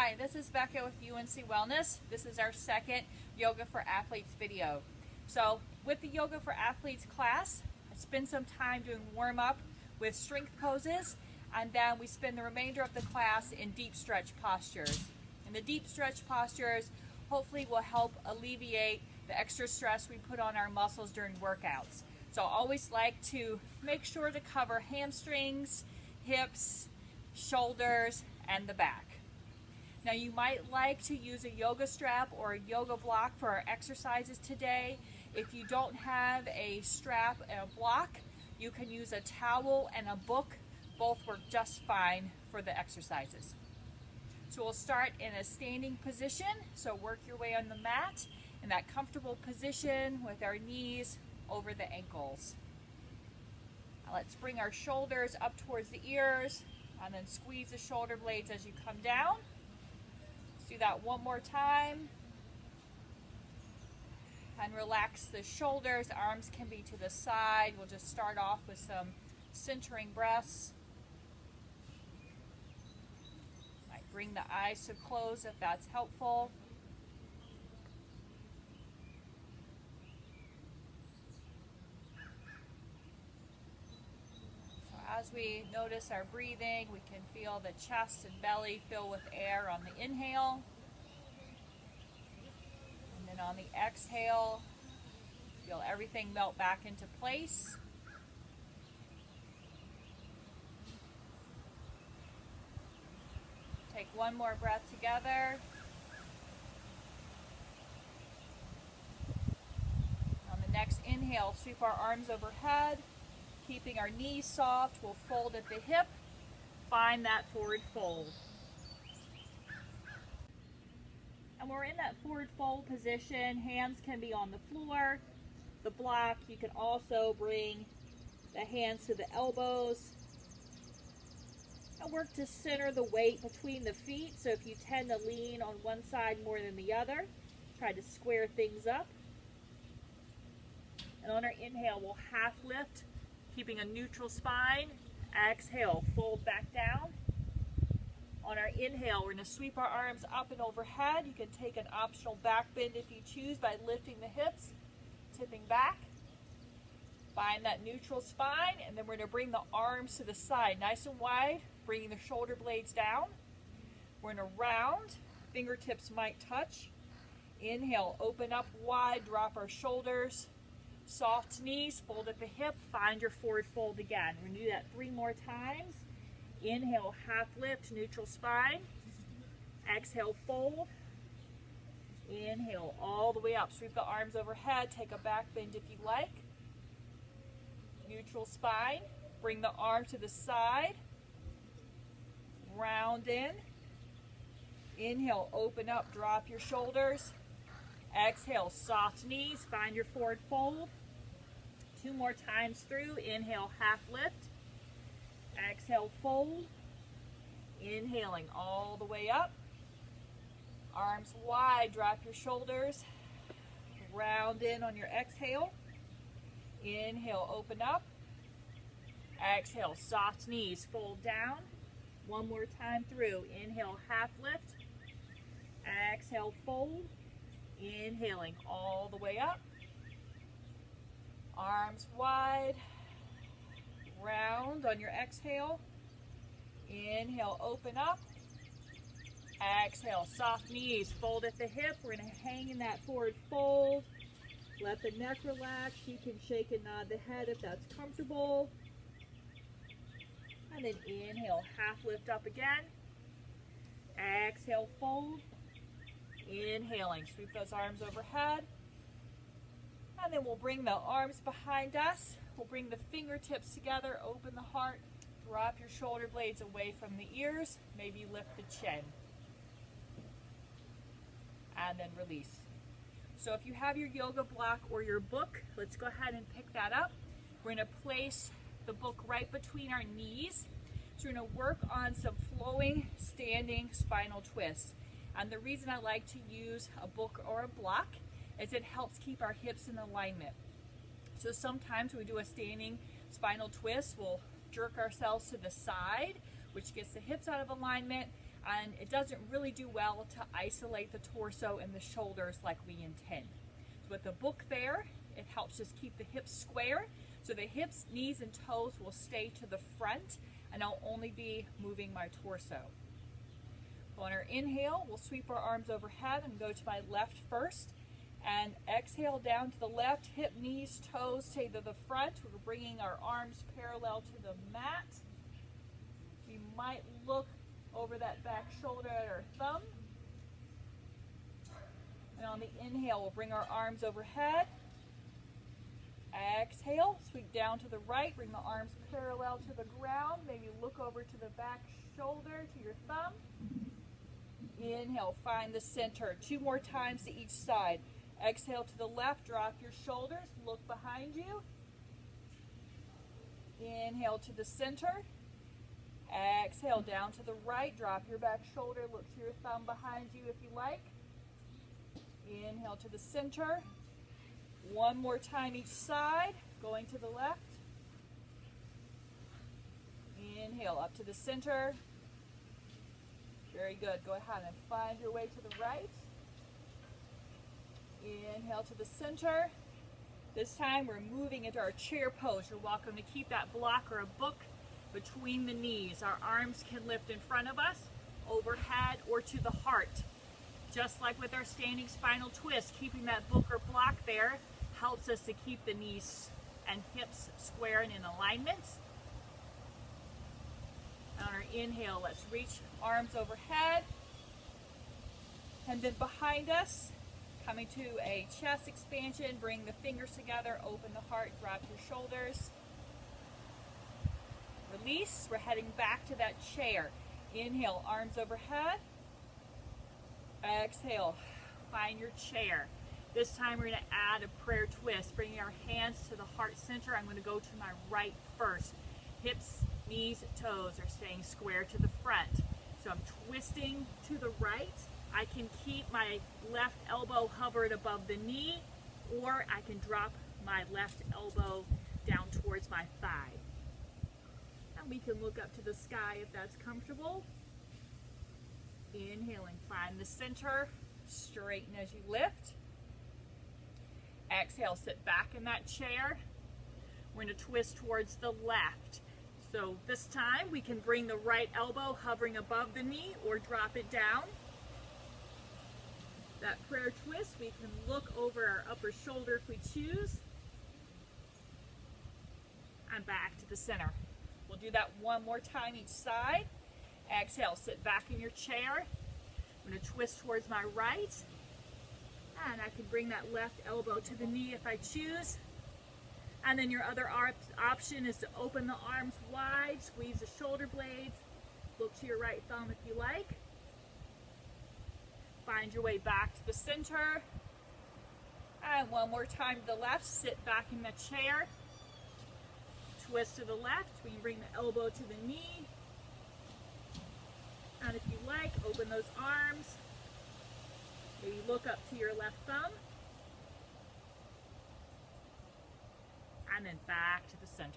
Hi, this is Becca with UNC Wellness. This is our second Yoga for Athletes video. So with the Yoga for Athletes class, I spend some time doing warm-up with strength poses, and then we spend the remainder of the class in deep stretch postures. And the deep stretch postures hopefully will help alleviate the extra stress we put on our muscles during workouts. So I always like to make sure to cover hamstrings, hips, shoulders, and the back. Now you might like to use a yoga strap or a yoga block for our exercises today. If you don't have a strap and a block, you can use a towel and a book. Both work just fine for the exercises. So we'll start in a standing position. So work your way on the mat in that comfortable position with our knees over the ankles. Now let's bring our shoulders up towards the ears and then squeeze the shoulder blades as you come down. Do that one more time. And relax the shoulders. Arms can be to the side. We'll just start off with some centering breaths. Might bring the eyes to close if that's helpful. So as we notice our breathing, we can feel the chest and belly fill with air on the inhale. And then on the exhale, feel everything melt back into place. Take one more breath together. On the next inhale, sweep our arms overhead. Keeping our knees soft, we'll fold at the hip. Find that forward fold. And we're in that forward fold position. Hands can be on the floor, the block. You can also bring the hands to the elbows. And work to center the weight between the feet. So if you tend to lean on one side more than the other, try to square things up. And on our inhale, we'll half lift, keeping a neutral spine. Exhale, fold back down. On our inhale, we're going to sweep our arms up and overhead. You can take an optional back bend if you choose by lifting the hips, tipping back. Find that neutral spine, and then we're going to bring the arms to the side, nice and wide, bringing the shoulder blades down. We're going to round, fingertips might touch. Inhale, open up wide, drop our shoulders. Soft knees, fold at the hip, find your forward fold again. We're going to do that 3 more times. Inhale, half lift, neutral spine. Exhale, fold. Inhale, all the way up. Sweep the arms overhead, take a back bend if you like. Neutral spine. Bring the arm to the side. Round in. Inhale, open up, drop your shoulders. Exhale, soft knees, find your forward fold. 2 more times through. Inhale, half lift. Exhale, fold. Inhaling all the way up. Arms wide, drop your shoulders. Round in on your exhale. Inhale, open up. Exhale, soft knees, fold down. 1 more time through. Inhale, half lift. Exhale, fold. Inhaling all the way up. Arms wide. Round on your exhale. Inhale, open up. Exhale, soft knees, fold at the hip. We're going to hang in that forward fold. Let the neck relax. You can shake and nod the head if that's comfortable. And then inhale, half lift up again. Exhale, fold. Inhaling, sweep those arms overhead. And then we'll bring the arms behind us. We'll bring the fingertips together, open the heart, drop your shoulder blades away from the ears, maybe lift the chin. And then release. So if you have your yoga block or your book, let's go ahead and pick that up. We're going to place the book right between our knees. So we're going to work on some flowing, standing spinal twists. And the reason I like to use a book or a block is it helps keep our hips in alignment. So sometimes when we do a standing spinal twist, we'll jerk ourselves to the side, which gets the hips out of alignment, and it doesn't really do well to isolate the torso and the shoulders like we intend. So with the book there, it helps just keep the hips square, so the hips, knees, and toes will stay to the front, and I'll only be moving my torso. On our inhale, we'll sweep our arms overhead and go to my left first, and exhale down to the left, hip, knees, toes stay to the front. We're bringing our arms parallel to the mat. You might look over that back shoulder at our thumb. And on the inhale, we'll bring our arms overhead. Exhale, sweep down to the right, bring the arms parallel to the ground. Maybe look over to the back shoulder, to your thumb. Inhale, find the center. 2 more times to each side. Exhale to the left, drop your shoulders, look behind you. Inhale to the center. Exhale down to the right, drop your back shoulder, look to your thumb behind you if you like. Inhale to the center. 1 more time each side, going to the left. Inhale up to the center. Very good. Go ahead and find your way to the right. Inhale to the center. This time we're moving into our chair pose. You're welcome to keep that block or a book between the knees. Our arms can lift in front of us, overhead, or to the heart. Just like with our standing spinal twist, keeping that book or block there helps us to keep the knees and hips square and in alignment. On our inhale, let's reach arms overhead. And then behind us, coming to a chest expansion, bring the fingers together, open the heart, drop your shoulders. Release, we're heading back to that chair. Inhale, arms overhead. Exhale, find your chair. This time we're going to add a prayer twist, bringing our hands to the heart center. I'm going to go to my right first. Hips, knees, toes are staying square to the front. So I'm twisting to the right. I can keep my left elbow hovered above the knee, or I can drop my left elbow down towards my thigh. And we can look up to the sky if that's comfortable. Inhaling, find the center, straighten as you lift. Exhale, sit back in that chair. We're going to twist towards the left. So this time we can bring the right elbow hovering above the knee or drop it down. That prayer twist, we can look over our upper shoulder if we choose. And back to the center. We'll do that 1 more time each side. Exhale, sit back in your chair. I'm going to twist towards my right. And I can bring that left elbow to the knee if I choose. And then your other option is to open the arms wide, squeeze the shoulder blades, look to your right thumb if you like. Find your way back to the center. And 1 more time to the left, sit back in the chair. Twist to the left, we can bring the elbow to the knee. And if you like, open those arms. Maybe look up to your left thumb. And then back to the center.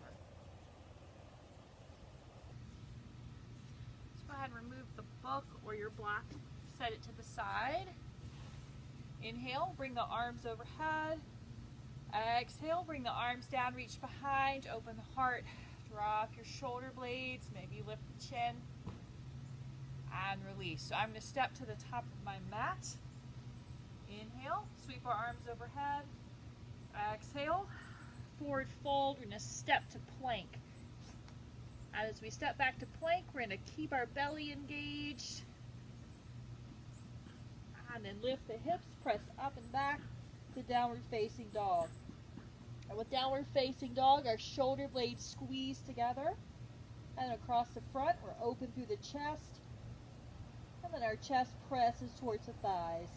Let's go ahead and remove the book or your block. Set it to the side. Inhale, bring the arms overhead. Exhale, bring the arms down, reach behind, open the heart, drop your shoulder blades, maybe lift the chin, and release. So I'm going to step to the top of my mat. Inhale, sweep our arms overhead. Exhale, forward fold. We're going to step to plank. And as we step back to plank, we're going to keep our belly engaged. And then lift the hips, press up and back to downward facing dog. And with downward facing dog, our shoulder blades squeeze together. And across the front, we're open through the chest. And then our chest presses towards the thighs.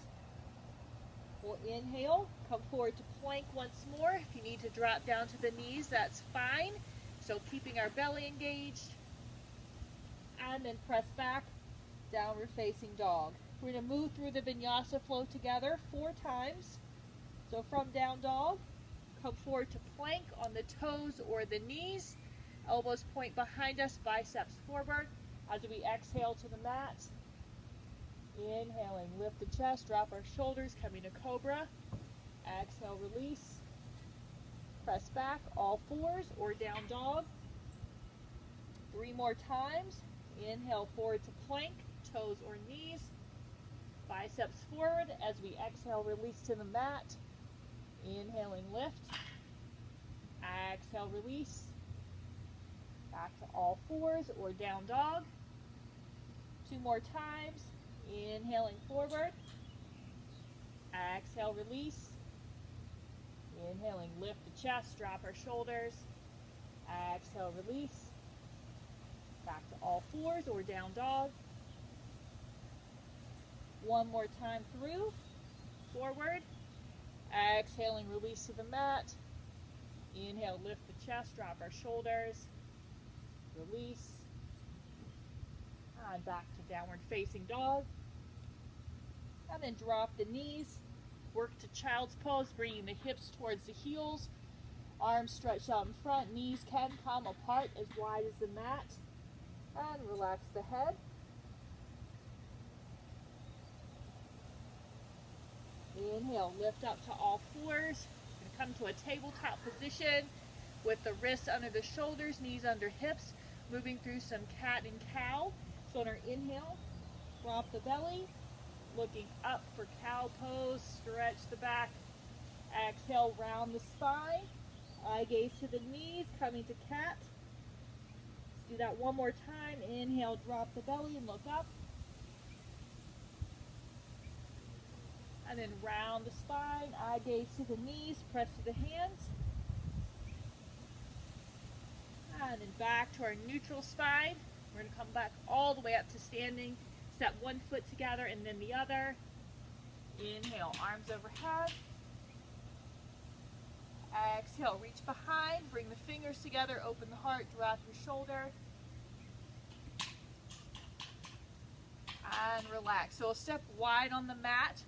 We'll inhale, come forward to plank once more. If you need to drop down to the knees, that's fine. So keeping our belly engaged. And then press back, downward facing dog. We're going to move through the vinyasa flow together 4 times. So from down dog, come forward to plank on the toes or the knees. Elbows point behind us, biceps forward. As we exhale to the mat, Inhaling, lift the chest, drop our shoulders, coming to cobra. Exhale, release. Press back, all fours or down dog. 3 more times. Inhale, forward to plank, toes or knees. Biceps forward as we exhale, release to the mat. Inhaling, lift. Exhale, release. Back to all fours or down dog. 2 more times. Inhaling forward. Exhale, release. Inhaling, lift the chest, drop our shoulders. Exhale, release. Back to all fours or down dog. 1 more time through. Forward. Exhaling, release to the mat. Inhale, lift the chest, drop our shoulders. Release. And back to downward facing dog. And then drop the knees. Work to child's pose, bringing the hips towards the heels. Arms stretched out in front. Knees can come apart as wide as the mat. And relax the head. Inhale, lift up to all fours. And come to a tabletop position with the wrists under the shoulders, knees under hips. Moving through some cat and cow. So on our inhale, drop the belly. Looking up for cow pose, stretch the back. Exhale, round the spine. Eye gaze to the knees, coming to cat. Let's do that 1 more time. Inhale, drop the belly and look up. And then round the spine, eye gaze to the knees, press to the hands. And then back to our neutral spine. We're going to come back all the way up to standing. Step 1 foot together and then the other. Inhale, arms overhead. Exhale, reach behind, bring the fingers together, open the heart, drop your shoulder. And relax. So we'll step wide on the mat.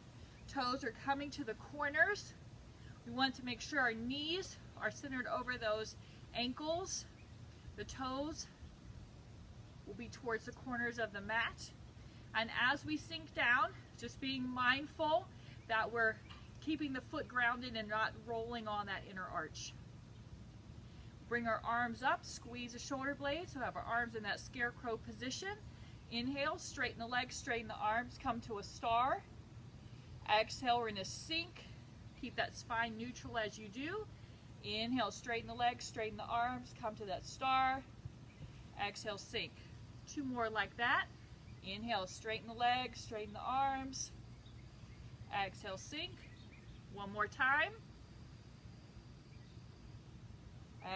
Toes are coming to the corners. We want to make sure our knees are centered over those ankles. The toes will be towards the corners of the mat. And as we sink down, just being mindful that we're keeping the foot grounded and not rolling on that inner arch. Bring our arms up, squeeze the shoulder blades, so have our arms in that scarecrow position. Inhale, straighten the legs, straighten the arms, come to a star. Exhale, we're in a sink. Keep that spine neutral as you do. Inhale, straighten the legs, straighten the arms, come to that star. Exhale, sink. 2 more like that. Inhale, straighten the legs, straighten the arms. Exhale, sink. 1 more time.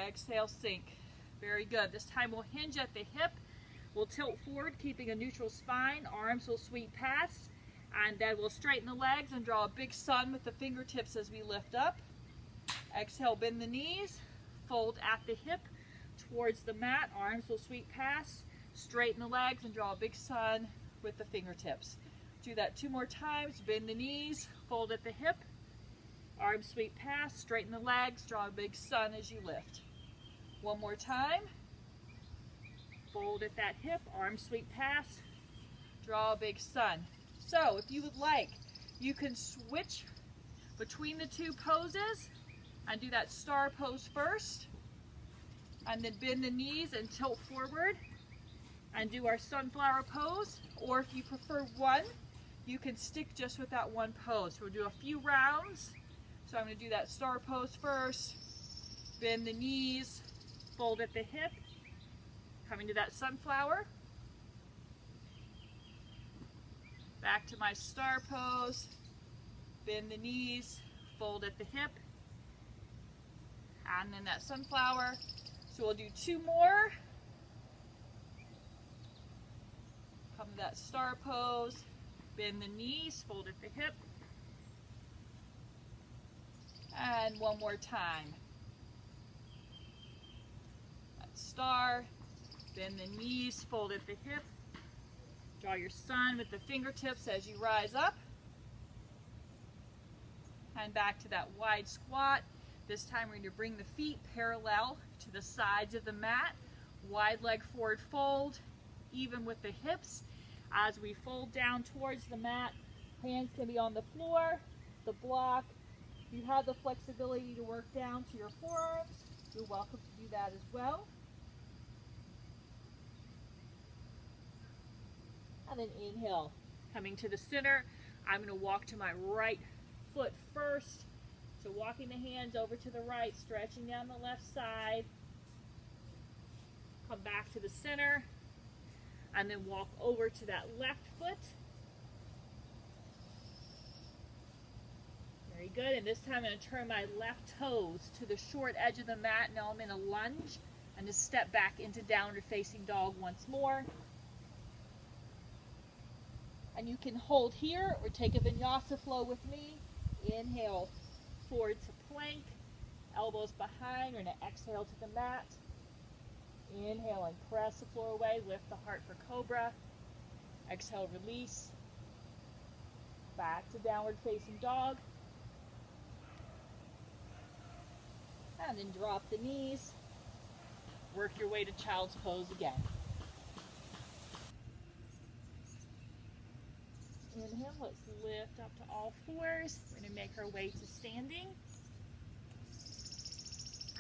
Exhale, sink. Very good. This time we'll hinge at the hip. We'll tilt forward, keeping a neutral spine. Arms will sweep past. And then we'll straighten the legs and draw a big sun with the fingertips as we lift up. Exhale, bend the knees. Fold at the hip towards the mat. Arms will sweep past. Straighten the legs and draw a big sun with the fingertips. Do that 2 more times. Bend the knees, fold at the hip. Arms sweep past, straighten the legs, draw a big sun as you lift. 1 more time. Fold at that hip, arms sweep past, draw a big sun. So if you would like, you can switch between the 2 poses and do that star pose first. And then bend the knees and tilt forward and do our sunflower pose. Or if you prefer one, you can stick just with that 1 pose. So we'll do a few rounds. So I'm going to do that star pose first. Bend the knees, fold at the hip, coming to that sunflower. Back to my star pose. Bend the knees, fold at the hip, and then that sunflower. So we'll do 2 more. Come to that star pose, bend the knees, fold at the hip, and 1 more time. That star, bend the knees, fold at the hip, draw your sun with the fingertips as you rise up, and back to that wide squat. This time we're going to bring the feet parallel to the sides of the mat, wide leg forward fold, even with the hips. As we fold down towards the mat, hands can be on the floor, the block. If you have the flexibility to work down to your forearms, you're welcome to do that as well. And then inhale, coming to the center. I'm going to walk to my right foot first. So walking the hands over to the right, stretching down the left side. Come back to the center. And then walk over to that left foot. Very good. And this time I'm going to turn my left toes to the short edge of the mat. Now I'm in a lunge. And just step back into downward facing dog once more. And you can hold here or take a vinyasa flow with me. Inhale, forward to plank, elbows behind. We're going to exhale to the mat. Inhale and press the floor away, lift the heart for cobra. Exhale, release. Back to downward facing dog. And then drop the knees. Work your way to child's pose again. Inhale, let's lift up to all fours. We're going to make our way to standing.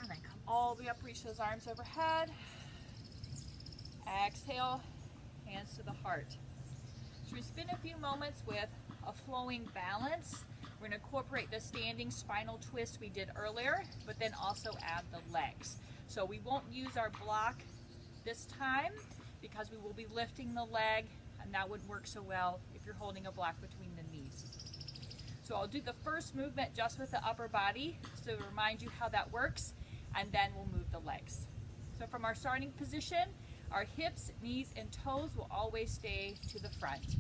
And then come all the way up, reach those arms overhead. Exhale, hands to the heart. So we spend a few moments with a flowing balance. We're going to incorporate the standing spinal twist we did earlier, but then also add the legs. So we won't use our block this time because we will be lifting the leg, and that wouldn't work so well if you're holding a block between the knees. So I'll do the first movement just with the upper body, so to remind you how that works, and then we'll move the legs. So from our starting position, our hips, knees, and toes will always stay to the front.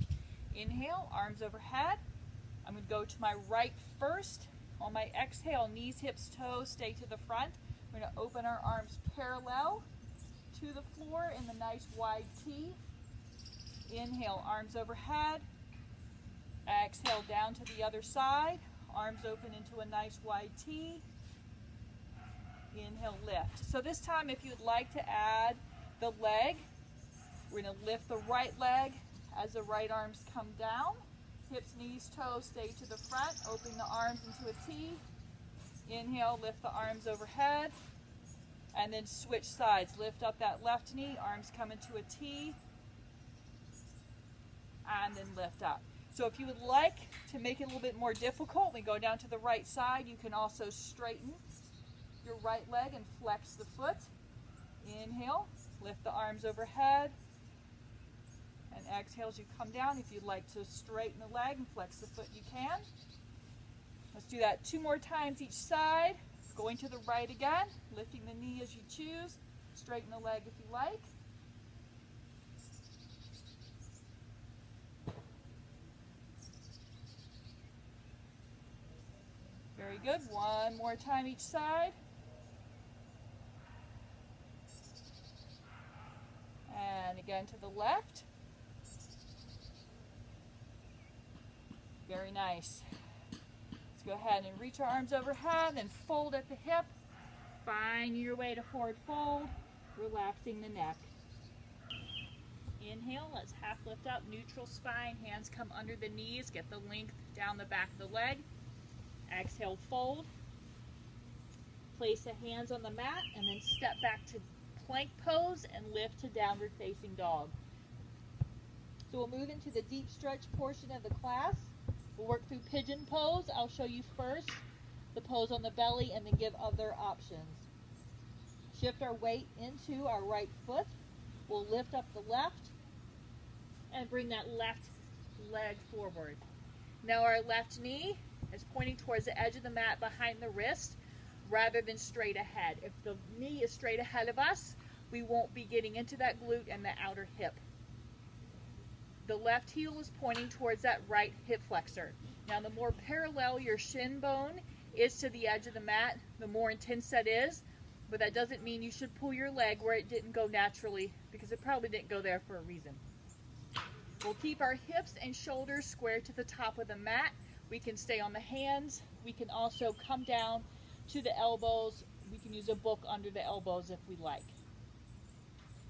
Inhale, arms overhead. I'm going to go to my right first. On my exhale, knees, hips, toes stay to the front. We're going to open our arms parallel to the floor in the nice wide T. Inhale, arms overhead. Exhale, down to the other side. Arms open into a nice wide T. Inhale, lift. So this time, if you'd like to add the leg, we're going to lift the right leg as the right arms come down. Hips, knees, toes stay to the front. Open the arms into a T. Inhale, lift the arms overhead. And then switch sides. Lift up that left knee, arms come into a T. And then lift up. So if you would like to make it a little bit more difficult, we go down to the right side. You can also straighten your right leg and flex the foot. Inhale, lift the arms overhead. And exhale as you come down. If you'd like to straighten the leg and flex the foot, you can. Let's do that 2 more times each side. Going to the right again, lifting the knee as you choose. Straighten the leg if you like. Very good. 1 more time each side. And again to the left. Very nice. Let's go ahead and reach our arms overhead and fold at the hip. Find your way to forward fold, relaxing the neck. Inhale, let's half lift up, neutral spine, hands come under the knees, get the length down the back of the leg. Exhale, fold. Place the hands on the mat and then step back to plank pose and lift to downward facing dog. So we'll move into the deep stretch portion of the class. We'll work through pigeon pose. I'll show you first the pose on the belly and then give other options. Shift our weight into our right foot. We'll lift up the left and bring that left leg forward. Now our left knee is pointing towards the edge of the mat behind the wrist rather than straight ahead. If the knee is straight ahead of us, we won't be getting into that glute and the outer hip. The left heel is pointing towards that right hip flexor. Now the more parallel your shin bone is to the edge of the mat, the more intense that is, but that doesn't mean you should pull your leg where it didn't go naturally, because it probably didn't go there for a reason. We'll keep our hips and shoulders square to the top of the mat. We can stay on the hands. We can also come down to the elbows. We can use a book under the elbows if we like.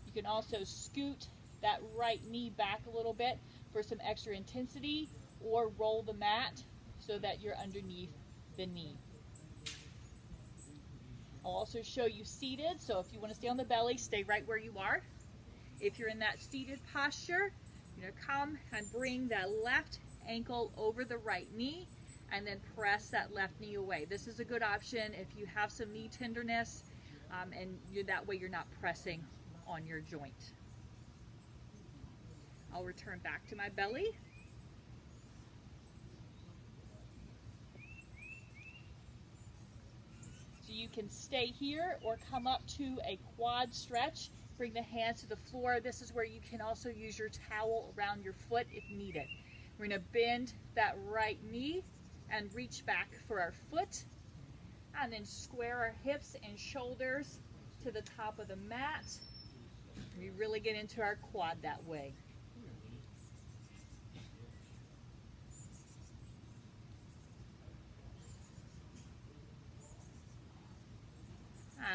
You can also scoot that right knee back a little bit for some extra intensity, or roll the mat so that you're underneath the knee. I'll also show you seated, so if you want to stay on the belly, stay right where you are. If you're in that seated posture, you're going to come and bring that left ankle over the right knee and then press that left knee away. This is a good option if you have some knee tenderness, and that way you're not pressing on your joint. I'll return back to my belly. So you can stay here or come up to a quad stretch. Bring the hands to the floor. This is where you can also use your towel around your foot if needed. We're going to bend that right knee and reach back for our foot. And then square our hips and shoulders to the top of the mat. We really get into our quad that way.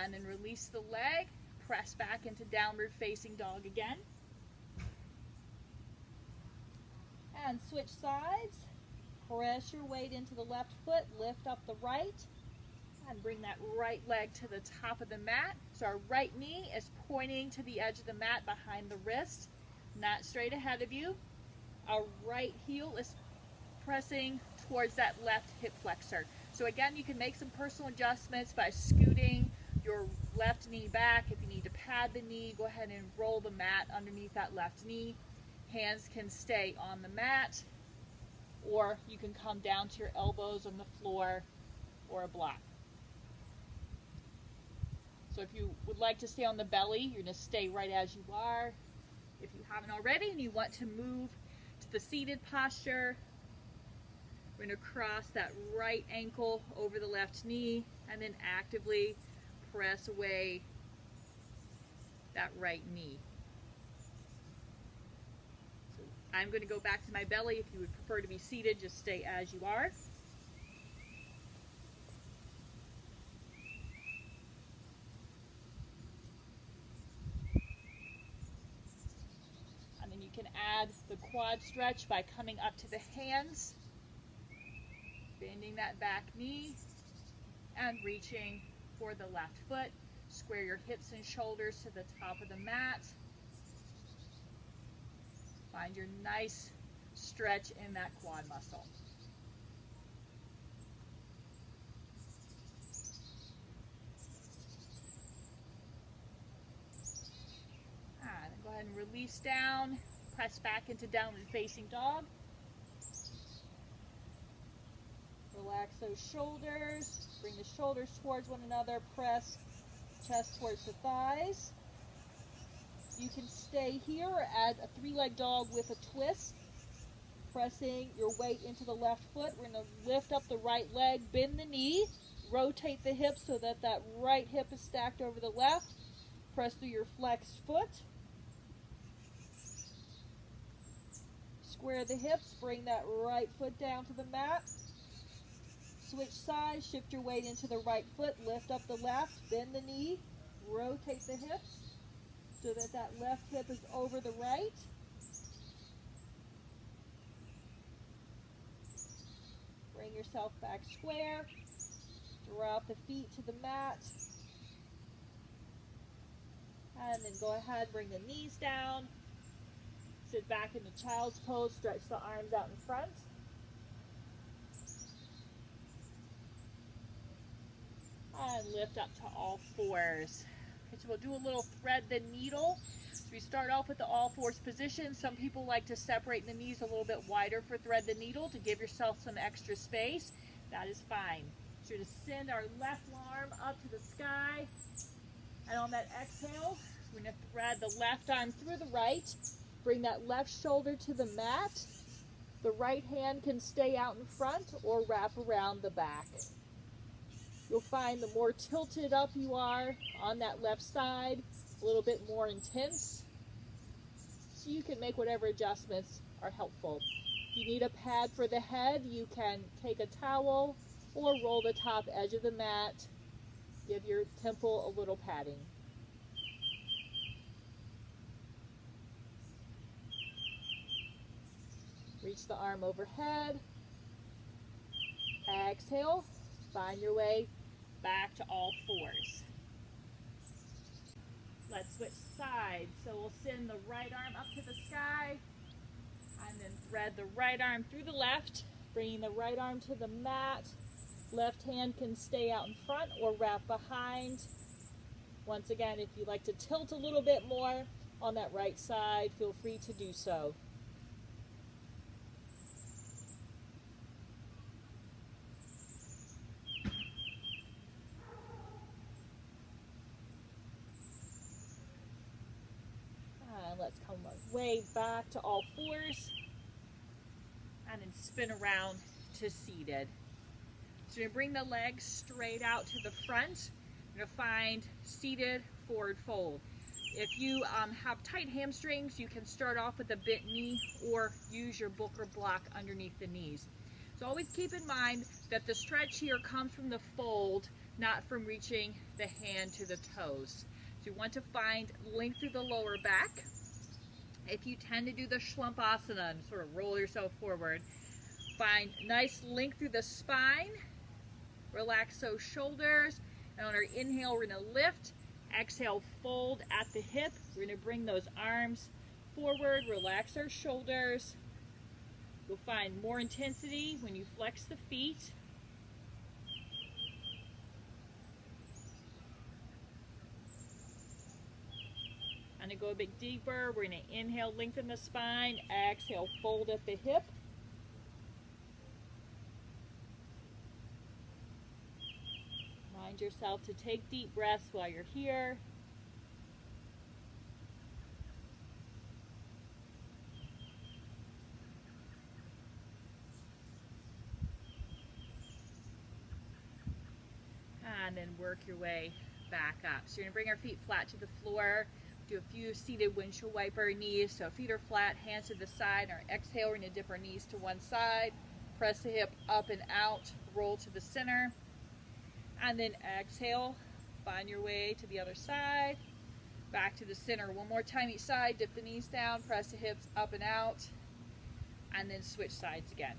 And then release the leg, press back into downward facing dog again. And switch sides. Press your weight into the left foot, lift up the right, and bring that right leg to the top of the mat. So our right knee is pointing to the edge of the mat behind the wrist, not straight ahead of you. Our right heel is pressing towards that left hip flexor. So again, you can make some personal adjustments by scooting your left knee back. If you need to pad the knee, go ahead and roll the mat underneath that left knee. Hands can stay on the mat, or you can come down to your elbows on the floor or a block. So if you would like to stay on the belly, you're going to stay right as you are. If you haven't already and you want to move to the seated posture, we're going to cross that right ankle over the left knee and then actively press away that right knee. So I'm going to go back to my belly. If you would prefer to be seated, just stay as you are. And then you can add the quad stretch by coming up to the hands, bending that back knee, and reaching for the left foot. Square your hips and shoulders to the top of the mat. Find your nice stretch in that quad muscle. And go ahead and release down. Press back into downward facing dog. Relax those shoulders. Bring the shoulders towards one another. Press chest towards the thighs. You can stay here or add a three-leg dog with a twist. Pressing your weight into the left foot. We're going to lift up the right leg, bend the knee, rotate the hips so that that right hip is stacked over the left. Press through your flexed foot. Square the hips, bring that right foot down to the mat. Switch sides, shift your weight into the right foot, lift up the left, bend the knee, rotate the hips so that that left hip is over the right. Bring yourself back square, drop the feet to the mat, and then go ahead, bring the knees down, sit back into child's pose, stretch the arms out in front. And lift up to all fours. Okay, so we'll do a little thread the needle. So we start off with the all fours position. Some people like to separate the knees a little bit wider for thread the needle to give yourself some extra space. That is fine. So we're going to send our left arm up to the sky. And on that exhale, we're going to thread the left arm through the right. Bring that left shoulder to the mat. The right hand can stay out in front or wrap around the back. You'll find the more tilted up you are on that left side, a little bit more intense. So you can make whatever adjustments are helpful. If you need a pad for the head, you can take a towel or roll the top edge of the mat. Give your temple a little padding. Reach the arm overhead. Exhale, find your way back to all fours. Let's switch sides. So we'll send the right arm up to the sky and then thread the right arm through the left, bringing the right arm to the mat. Left hand can stay out in front or wrap behind. Once again, if you'd like to tilt a little bit more on that right side, feel free to do so. Let's come way back to all fours and then spin around to seated. So you're going to bring the legs straight out to the front. You're going to find seated forward fold. If you have tight hamstrings, you can start off with a bent knee or use your Booker block underneath the knees. So always keep in mind that the stretch here comes from the fold, not from reaching the hand to the toes. So you want to find length through the lower back. If you tend to do the Shavasana and sort of roll yourself forward, find nice length through the spine. Relax those shoulders. And on our inhale, we're going to lift. Exhale, fold at the hip. We're going to bring those arms forward. Relax our shoulders. You'll find more intensity when you flex the feet. And to go a bit deeper, we're going to inhale, lengthen the spine. Exhale, fold at the hip. Remind yourself to take deep breaths while you're here. And then work your way back up. So you're going to bring our feet flat to the floor. Do a few seated windshield wiper knees. So feet are flat, hands to the side. Our exhale, we're going to dip our knees to one side. Press the hip up and out. Roll to the center. And then exhale. Find your way to the other side. Back to the center. One more time each side. Dip the knees down. Press the hips up and out. And then switch sides again.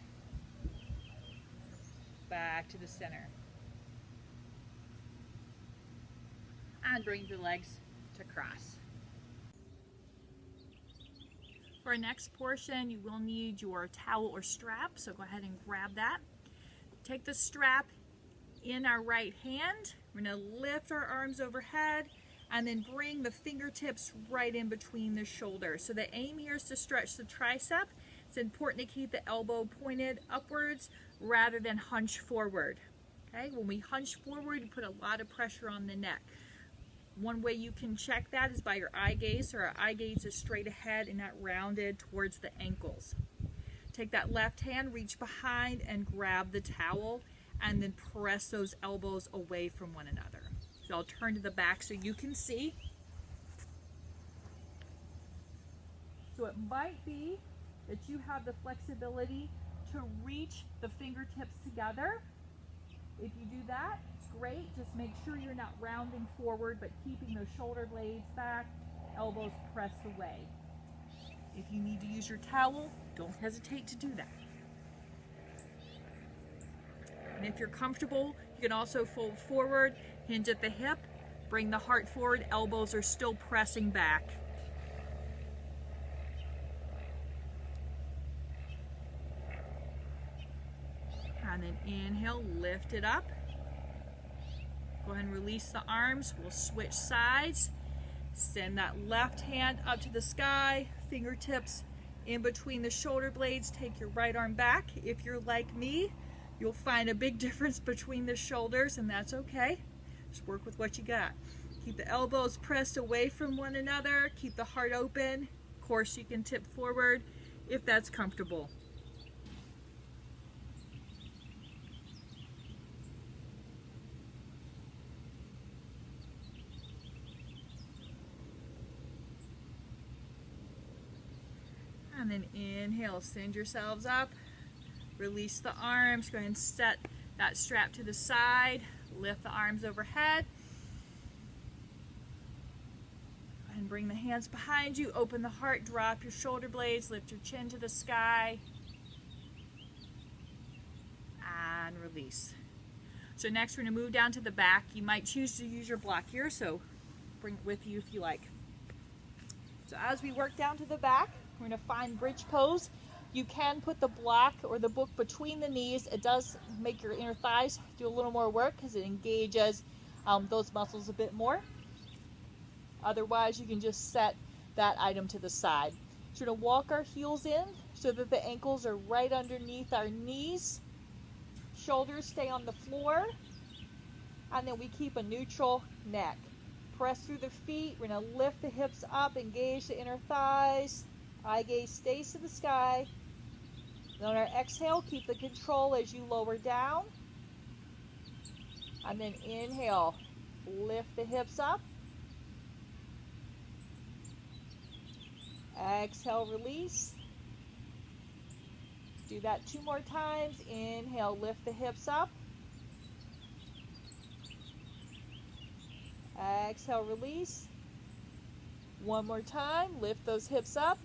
Back to the center. And bring the legs to cross. For our next portion, you will need your towel or strap, so go ahead and grab that. Take the strap in our right hand. We're going to lift our arms overhead and then bring the fingertips right in between the shoulders. So the aim here is to stretch the tricep. It's important to keep the elbow pointed upwards rather than hunch forward. Okay, when we hunch forward, you put a lot of pressure on the neck. One way you can check that is by your eye gaze, so our eye gaze is straight ahead and not rounded towards the ankles. Take that left hand, reach behind and grab the towel, and then press those elbows away from one another. So I'll turn to the back so you can see. So it might be that you have the flexibility to reach the fingertips together. If you do that, it's great. Just make sure you're not rounding forward, but keeping those shoulder blades back, elbows pressed away. If you need to use your towel, don't hesitate to do that. And if you're comfortable, you can also fold forward, hinge at the hip, bring the heart forward, elbows are still pressing back. And then inhale, lift it up. Go ahead and release the arms. We'll switch sides. Send that left hand up to the sky, fingertips in between the shoulder blades. Take your right arm back. If you're like me, you'll find a big difference between the shoulders, and that's okay. Just work with what you got. Keep the elbows pressed away from one another. Keep the heart open. Of course, you can tip forward if that's comfortable. And then inhale, send yourselves up. Release the arms. Go ahead and set that strap to the side. Lift the arms overhead. And bring the hands behind you. Open the heart. Drop your shoulder blades. Lift your chin to the sky. release. So next we're going to move down to the back. You might choose to use your block here, so bring it with you if you like. So as we work down to the back, we're going to find bridge pose. You can put the block or the book between the knees. It does make your inner thighs do a little more work because it engages those muscles a bit more. Otherwise, you can just set that item to the side. So we're going to walk our heels in so that the ankles are right underneath our knees. Shoulders stay on the floor. And then we keep a neutral neck. Press through the feet. We're going to lift the hips up, engage the inner thighs. Eye gaze stays to the sky. Then on our exhale, keep the control as you lower down. And then inhale, lift the hips up. Exhale, release. Do that 2 more times. Inhale, lift the hips up. Exhale, release. 1 more time, lift those hips up.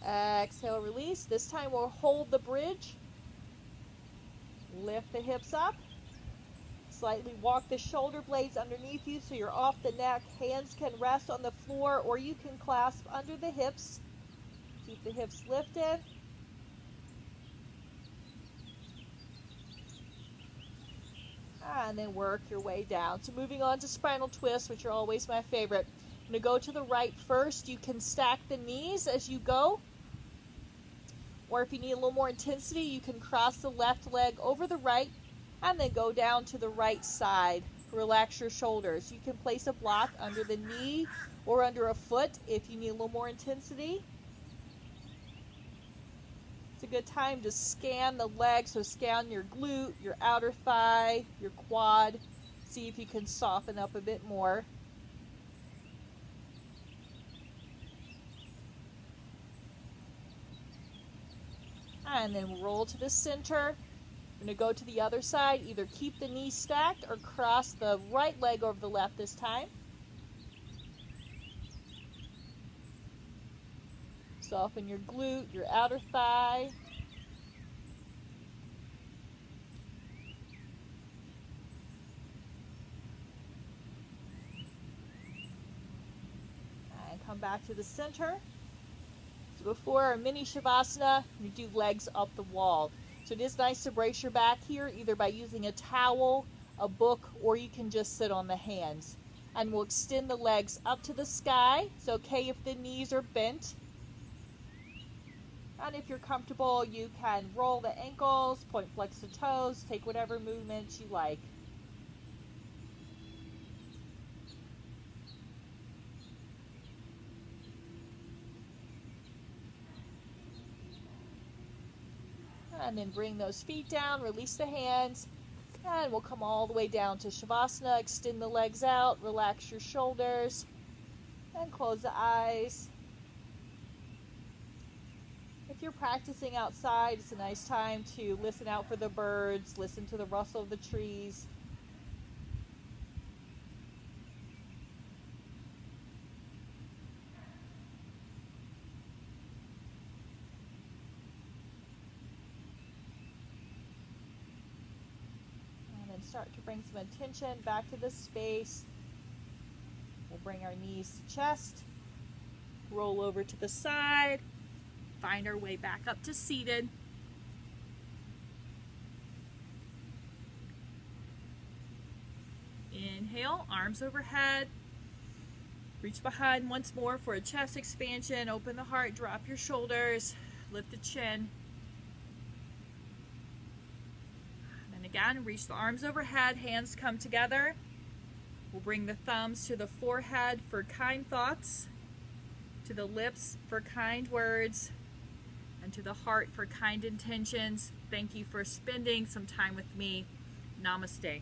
Exhale, release. This time we'll hold the bridge. Lift the hips up. Slightly walk the shoulder blades underneath you so you're off the neck. Hands can rest on the floor or you can clasp under the hips. Keep the hips lifted. And then work your way down. So moving on to spinal twists, which are always my favorite. I'm going to go to the right first. You can stack the knees as you go. Or if you need a little more intensity, you can cross the left leg over the right and then go down to the right side. Relax your shoulders. You can place a block under the knee or under a foot if you need a little more intensity. It's a good time to scan the legs, so scan your glute, your outer thigh, your quad. See if you can soften up a bit more. And then roll to the center. We're going to go to the other side. Either keep the knees stacked or cross the right leg over the left this time. Soften your glute, your outer thigh. And come back to the center. So before our mini Shavasana, we do legs up the wall. So it is nice to brace your back here, either by using a towel, a book, or you can just sit on the hands. And we'll extend the legs up to the sky. It's okay if the knees are bent. And if you're comfortable, you can roll the ankles, point flex the toes, take whatever movements you like. And then bring those feet down, release the hands, and we'll come all the way down to Shavasana. Extend the legs out, relax your shoulders, and close the eyes. If you're practicing outside, it's a nice time to listen out for the birds, listen to the rustle of the trees. And then start to bring some attention back to the space. We'll bring our knees to chest, roll over to the side. Find our way back up to seated. Inhale, arms overhead. Reach behind once more for a chest expansion. Open the heart, drop your shoulders, lift the chin. And again, reach the arms overhead, hands come together. We'll bring the thumbs to the forehead for kind thoughts, to the lips for kind words, and to the heart for kind intentions. Thank you for spending some time with me. Namaste.